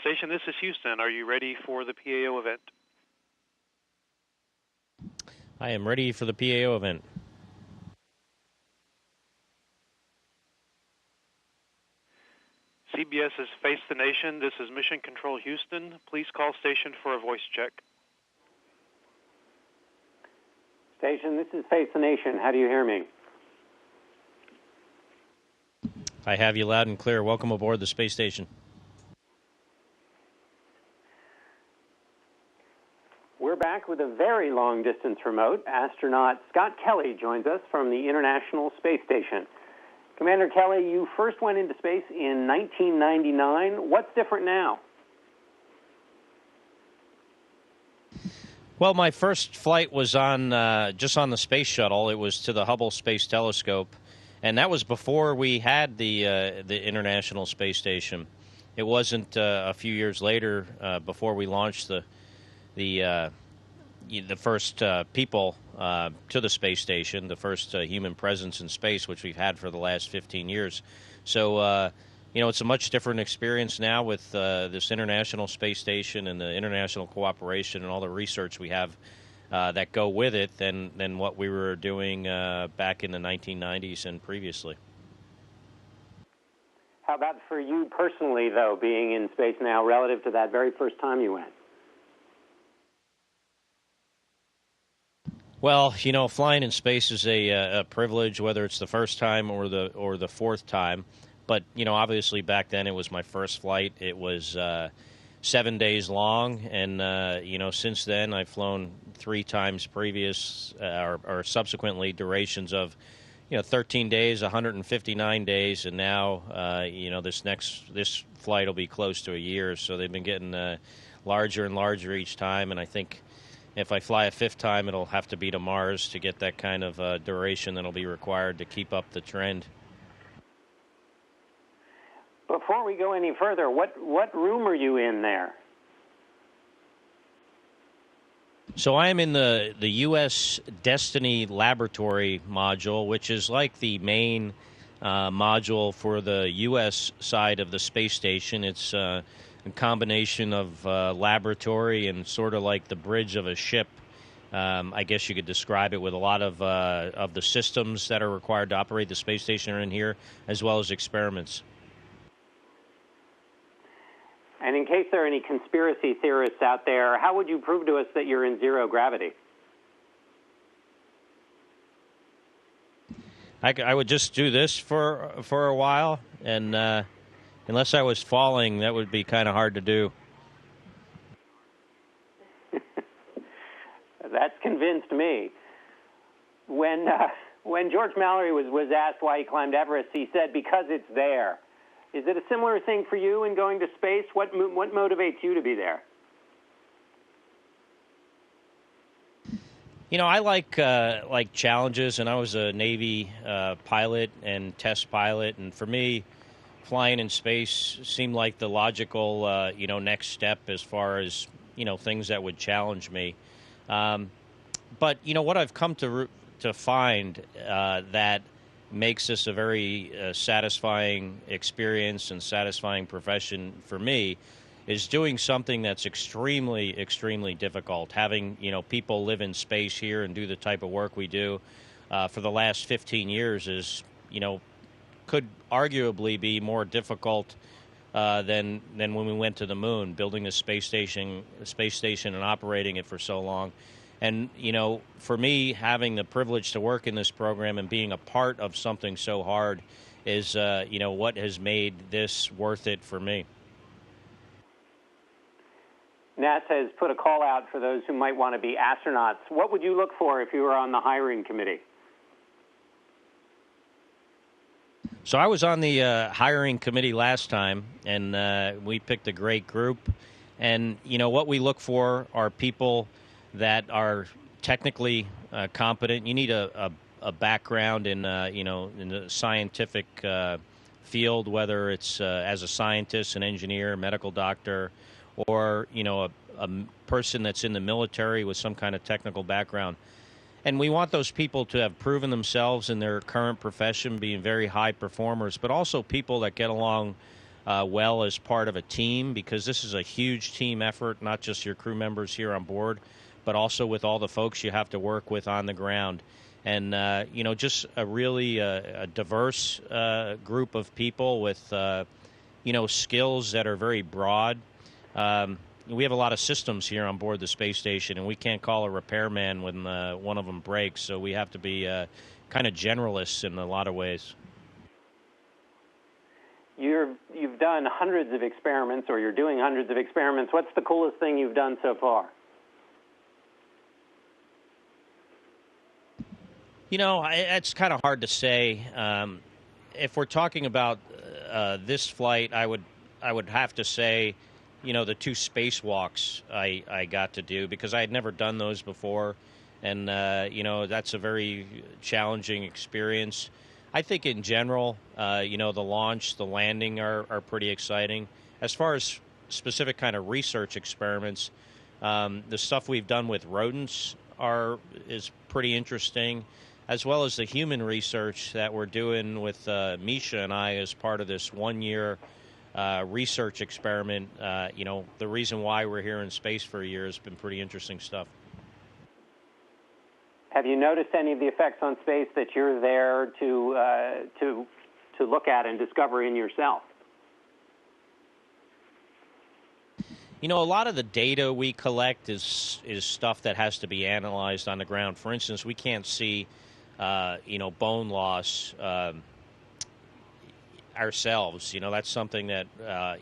station, this is Houston. Are you ready for the PAO event? I am ready for the PAO event. CBS is Face the Nation. This is Mission Control Houston. Please call station for a voice check. Station, this is Face the Nation. How do you hear me? I have you loud and clear. Welcome aboard the space station. We're back with a very long-distance remote. Astronaut Scott Kelly joins us from the International Space Station. Commander Kelly, you first went into space in 1999. What's different now? Well, my first flight was on just on the space shuttle. It was to the Hubble Space Telescope, and that was before we had the International Space Station. It wasn't a few years later before we launched the first people to the space station, the first human presence in space, which we've had for the last 15 years. So, it's a much different experience now with this International Space Station and the international cooperation and all the research we have that go with it than what we were doing back in the 1990s and previously. How about for you personally, though, being in space now relative to that very first time you went? Well, flying in space is a privilege, whether it's the first time or the fourth time. But, obviously back then it was my first flight. It was 7 days long. And, since then I've flown 3 times previous or subsequently durations of, 13 days, 159 days. And now, this flight will be close to a year. So they've been getting larger and larger each time. And I think if I fly a 5th time, it'll have to be to Mars to get that kind of duration that'll be required to keep up the trend. Before we go any further, what room are you in there? So I am in the U.S. Destiny Laboratory module, which is like the main module for the U.S. side of the space station. It's a combination of laboratory and sort of like the bridge of a ship. I guess you could describe it with a lot of the systems that are required to operate the space station are in here, as well as experiments. And in case there are any conspiracy theorists out there, how would you prove to us that you're in zero gravity? I would just do this for a while, and unless I was falling, that would be kind of hard to do. That's convinced me. When George Mallory was asked why he climbed Everest, he said, because it's there. Is it a similar thing for you in going to space? What motivates you to be there? I like challenges, and I was a Navy pilot and test pilot, and for me, flying in space seemed like the logical next step as far as things that would challenge me. But what I've come to find that makes this a very satisfying experience and satisfying profession for me is doing something that's extremely, extremely difficult. Having, people live in space here and do the type of work we do for the last 15 years is, could arguably be more difficult than when we went to the moon, building a space station and operating it for so long. And, for me, having the privilege to work in this program and being a part of something so hard is, what has made this worth it for me. NASA has put a call out for those who might want to be astronauts. What would you look for if you were on the hiring committee? So I was on the hiring committee last time, and we picked a great group. And, what we look for are people that are technically competent. You need a background in in the scientific field, whether it's as a scientist, an engineer, medical doctor, or a person that's in the military with some kind of technical background. And we want those people to have proven themselves in their current profession, being very high performers, but also people that get along well as part of a team, because this is a huge team effort, not just your crew members here on board, but also with all the folks you have to work with on the ground. And, just a really a diverse group of people with, skills that are very broad. We have a lot of systems here on board the space station, and we can't call a repairman when one of them breaks, so we have to be kind of generalists in a lot of ways. You've done hundreds of experiments, or you're doing hundreds of experiments. What's the coolest thing you've done so far? It's kind of hard to say. If we're talking about this flight, I would have to say, the 2 spacewalks I got to do, because I had never done those before, and that's a very challenging experience. I think in general, the launch, the landing are pretty exciting. As far as specific kind of research experiments, the stuff we've done with rodents is pretty interesting, as well as the human research that we're doing with Misha and I as part of this 1-year research experiment. The reason why we're here in space for a year has been pretty interesting stuff. Have you noticed any of the effects on space that you're there to look at and discover in yourself? A lot of the data we collect is stuff that has to be analyzed on the ground. For instance, we can't see, bone loss ourselves. That's something that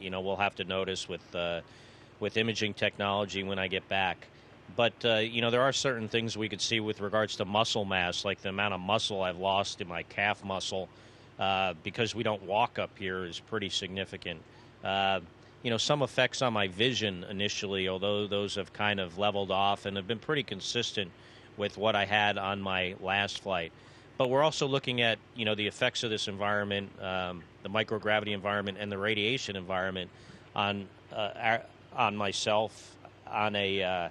we'll have to notice with imaging technology when I get back. But, there are certain things we could see with regards to muscle mass, like the amount of muscle I've lost in my calf muscle because we don't walk up here is pretty significant. Some effects on my vision initially, although those have kind of leveled off and have been pretty consistent with what I had on my last flight. But we're also looking at, the effects of this environment, the microgravity environment and the radiation environment on myself, on a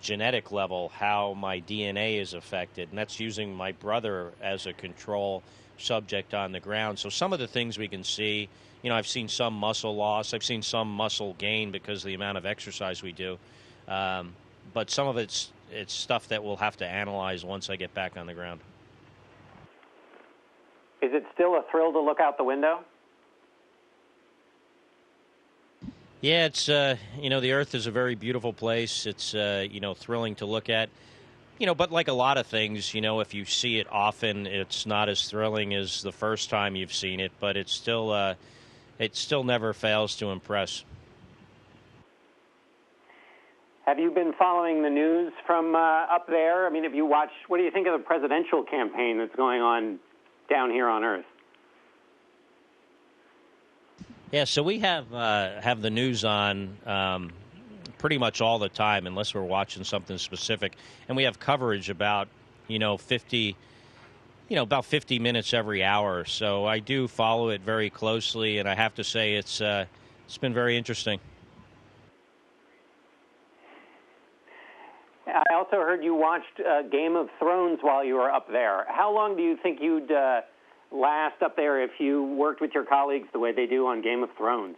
genetic level, how my DNA is affected. And that's using my brother as a control subject on the ground. So some of the things we can see, I've seen some muscle loss. I've seen some muscle gain because of the amount of exercise we do. But some of it's stuff that we'll have to analyze once I get back on the ground. Is it still a thrill to look out the window? Yeah, it's, the Earth is a very beautiful place. It's, thrilling to look at. But like a lot of things, if you see it often, it's not as thrilling as the first time you've seen it, but it still never fails to impress. Have you been following the news from up there? I mean, have you watched, what do you think of the presidential campaign that's going on down here on Earth? Yeah, so we have the news on pretty much all the time, unless we're watching something specific, and we have coverage about 50 minutes every hour. So I do follow it very closely, and I have to say it's been very interesting. I also heard you watched Game of Thrones while you were up there. How long do you think you'd last up there if you worked with your colleagues the way they do on Game of Thrones?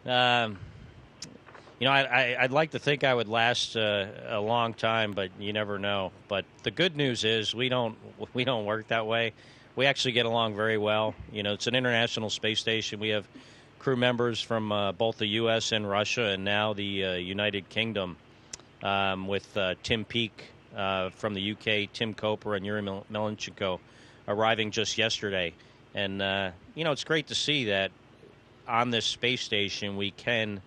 I'd like to think I would last a long time, but you never know. But the good news is we don't work that way. We actually get along very well. It's an international space station. We have crew members from both the U.S. and Russia, and now the United Kingdom with Tim Peake from the UK, Tim Koper and Yuri Melenchenko arriving just yesterday. And, it's great to see that on this space station we can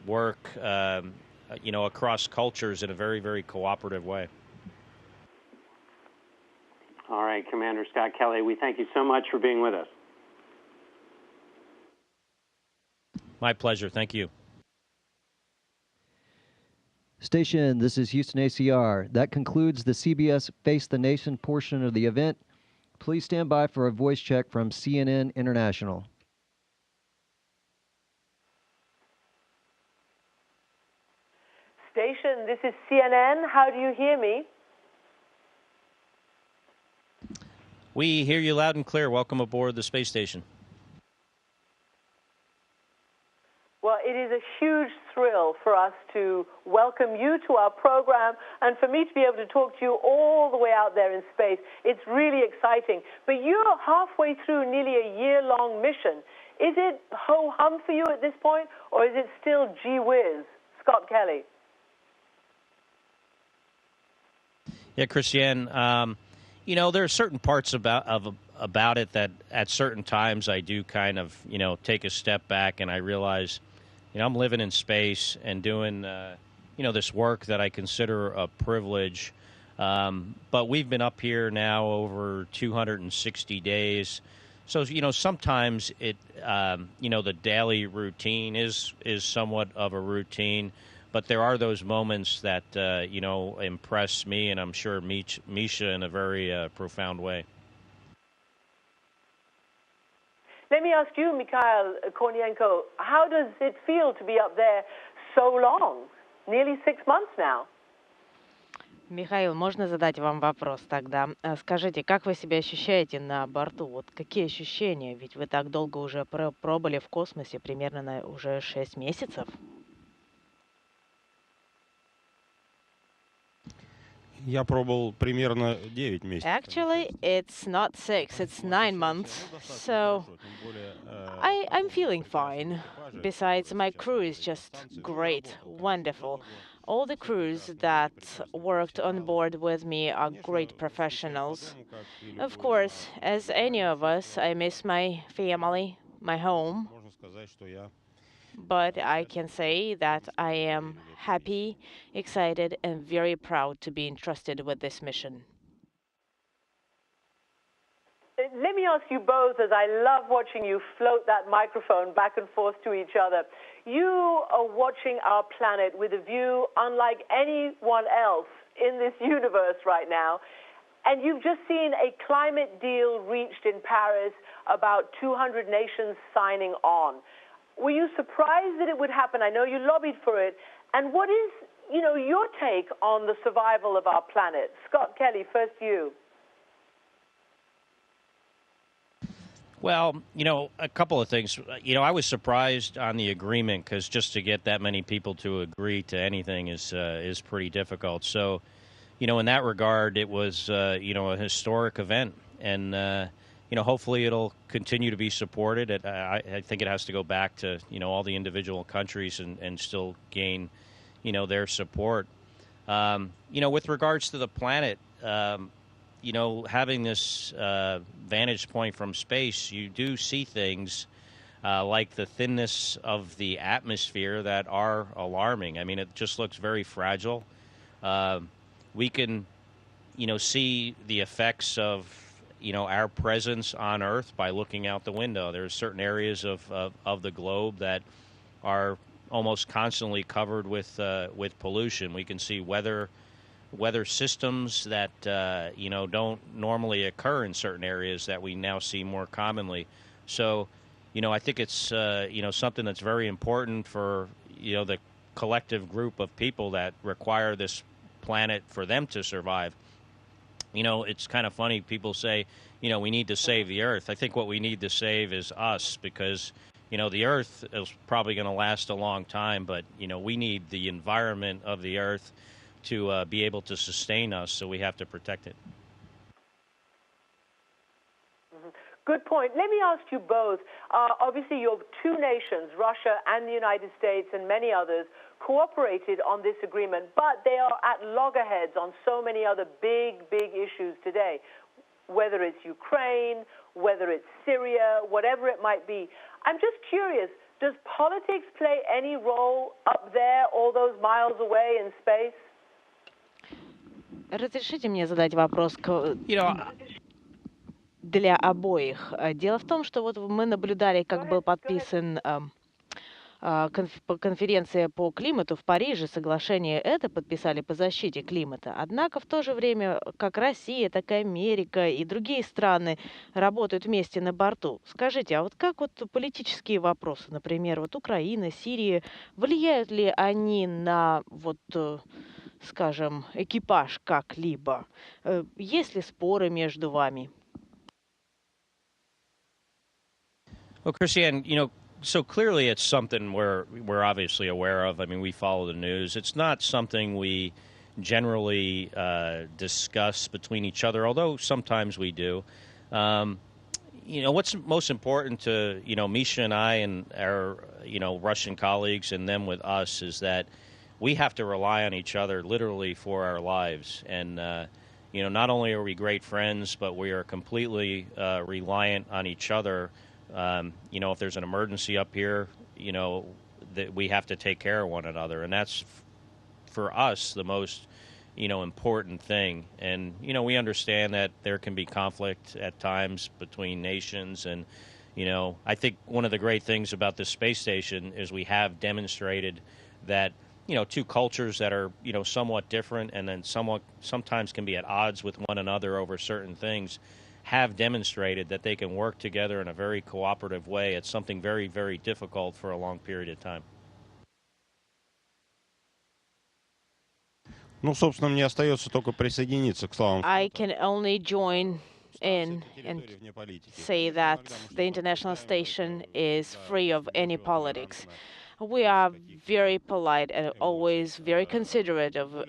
work, across cultures in a very, very cooperative way. All right, Commander Scott Kelly, we thank you so much for being with us. My pleasure. Thank you. Station, this is Houston ACR. That concludes the CBS Face the Nation portion of the event. Please stand by for a voice check from CNN International. Station, this is CNN. How do you hear me? We hear you loud and clear. Welcome aboard the space station. Well, it is a huge thrill for us to welcome you to our program and for me to be able to talk to you all the way out there in space. It's really exciting. But you're halfway through nearly a year-long mission. Is it ho-hum for you at this point, or is it still gee whiz? Scott Kelly. Yeah, Christiane, there are certain parts about it that at certain times I do kind of, take a step back and I realize, I'm living in space and doing, this work that I consider a privilege. But we've been up here now over 260 days. So, sometimes it, the daily routine is somewhat of a routine. But there are those moments that, impress me, and I'm sure Misha in a very profound way. Let me ask you, Mikhail, Kornienko, how does it feel to be up there so long? Nearly 6 months now. Михаил, можно задать вам вопрос тогда? Скажите, как вы себя ощущаете на борту? Вот какие ощущения? Ведь вы так долго уже пробыли в космосе, примерно уже 6 месяцев. Я пробовал примерно 9 месяцев. Actually, it's not 6, it's 9 months. So I'm feeling fine. Besides, my crew is just great, wonderful. All the crews that worked on board with me are great professionals. Of course, as any of us, I miss my family, my home. Можно сказать, что я But I can say that I am happy, excited, and very proud to be entrusted with this mission. Let me ask you both, as I love watching you float that microphone back and forth to each other. You are watching our planet with a view unlike anyone else in this universe right now. And you've just seen a climate deal reached in Paris, about 200 nations signing on. Were you surprised that it would happen? I know you lobbied for it. And what is, your take on the survival of our planet? Scott Kelly, first you. Well, a couple of things. I was surprised on the agreement because just to get that many people to agree to anything is pretty difficult. So, in that regard, it was, a historic event. And, hopefully it'll continue to be supported. I think it has to go back to, all the individual countries and still gain, their support. With regards to the planet, having this vantage point from space, you do see things like the thinness of the atmosphere that are alarming. I mean, it just looks very fragile. We can, see the effects of, our presence on Earth by looking out the window. There are certain areas of the globe that are almost constantly covered with pollution. We can see weather systems that don't normally occur in certain areas that we now see more commonly. So, I think it's something that's very important for the collective group of people that require this planet for them to survive. It's kind of funny. People say, we need to save the Earth. I think what we need to save is us because, the Earth is probably going to last a long time, but, we need the environment of the Earth to be able to sustain us, so we have to protect it. Good point. Let me ask you both. Obviously, your two nations, Russia and the United States and many others, cooperated on this agreement, but they are at loggerheads on so many other big issues today, whether it's Ukraine, whether it's Syria, whatever it might be. I'm just curious, does politics play any role up there, all those miles away in space? Разрешите мне задать вопрос для обоих. Дело в том, что вот мы наблюдали, как был подписан конференция по климату в Париже, соглашение это подписали по защите климата. Однако в то же время как Россия, так и Америка и другие страны работают вместе на борту. Скажите, а вот как вот политические вопросы, например, вот Украина, Сирия, влияют ли они на вот, скажем, экипаж как-либо? Есть ли споры между вами? Well, Christiane, so clearly it's something we're obviously aware of. I mean, we follow the news. It's not something we generally discuss between each other, although sometimes we do. What's most important to, Misha and I and our, Russian colleagues and them with us is that we have to rely on each other literally for our lives. And, not only are we great friends, but we are completely reliant on each other. If there's an emergency up here, that we have to take care of one another. And that's, for us, the most, important thing. And, we understand that there can be conflict at times between nations. And, I think one of the great things about this space station is we have demonstrated that, two cultures that are, somewhat different and then sometimes can be at odds with one another over certain things have demonstrated that they can work together in a very cooperative way. It's something very, very difficult for a long period of time. Ну, собственно, мне остается только присоединиться к словам. I can only join in and say that the international station is free of any politics. We are very polite and always very considerate of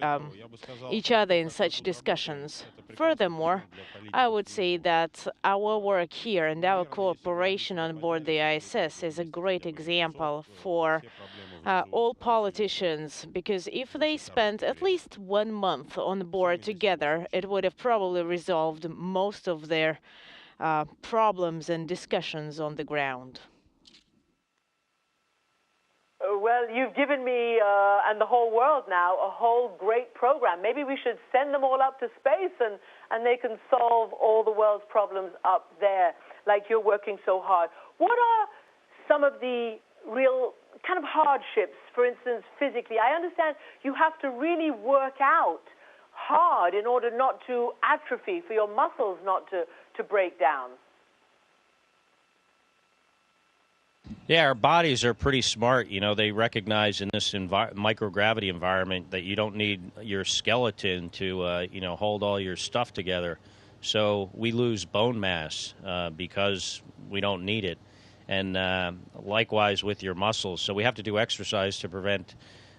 each other in such discussions. Furthermore, I would say that our work here and our cooperation on board the ISS is a great example for all politicians, because if they spent at least 1 month on board together, it would have probably resolved most of their problems and discussions on the ground. Well, you've given me and the whole world now a whole great program. Maybe we should send them all up to space and they can solve all the world's problems up there, like you're working so hard. What are some of the real kind of hardships, for instance, physically? I understand you have to really work out hard in order not to atrophy, for your muscles not to break down. Yeah, our bodies are pretty smart. They recognize in this microgravity environment that you don't need your skeleton to, hold all your stuff together. So we lose bone mass because we don't need it. And likewise with your muscles. So we have to do exercise to prevent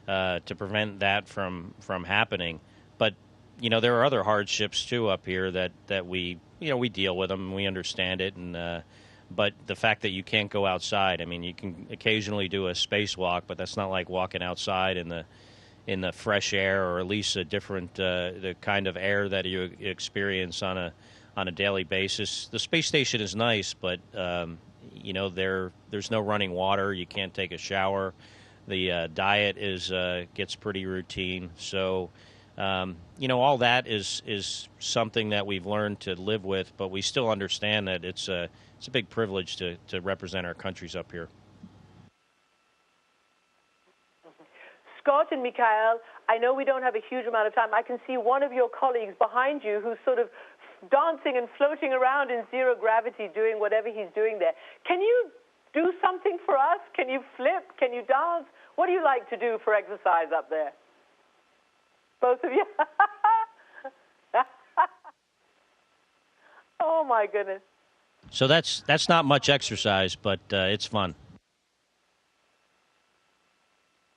that from happening. But, there are other hardships, too, up here that we deal with them and we understand it. And but the fact that you can't go outside, I mean, you can occasionally do a spacewalk, but that's not like walking outside in the fresh air, or at least a different the kind of air that you experience on a daily basis. The space station is nice, but there's no running water. You can't take a shower. The diet gets pretty routine. So all that is something that we've learned to live with, but we still understand that it's a big privilege to represent our countries up here. Scott and Mikhail, I know we don't have a huge amount of time. I can see one of your colleagues behind you who's sort of dancing and floating around in zero gravity, doing whatever he's doing there. Can you do something for us? Can you flip? Can you dance? What do you like to do for exercise up there? Both of you? Oh, my goodness. So that's not much exercise, but it's fun.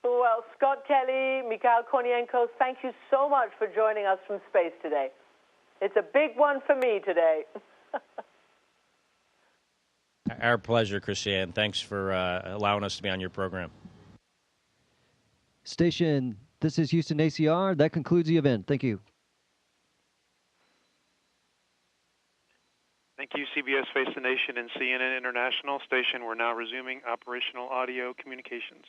Well, Scott Kelly, Mikhail Kornienko, thank you so much for joining us from space today. It's a big one for me today. Our pleasure, Christiane. Thanks for allowing us to be on your program. Station, this is Houston ACR. That concludes the event. Thank you. Thank you, CBS Face the Nation and CNN International Station. We're now resuming operational audio communications.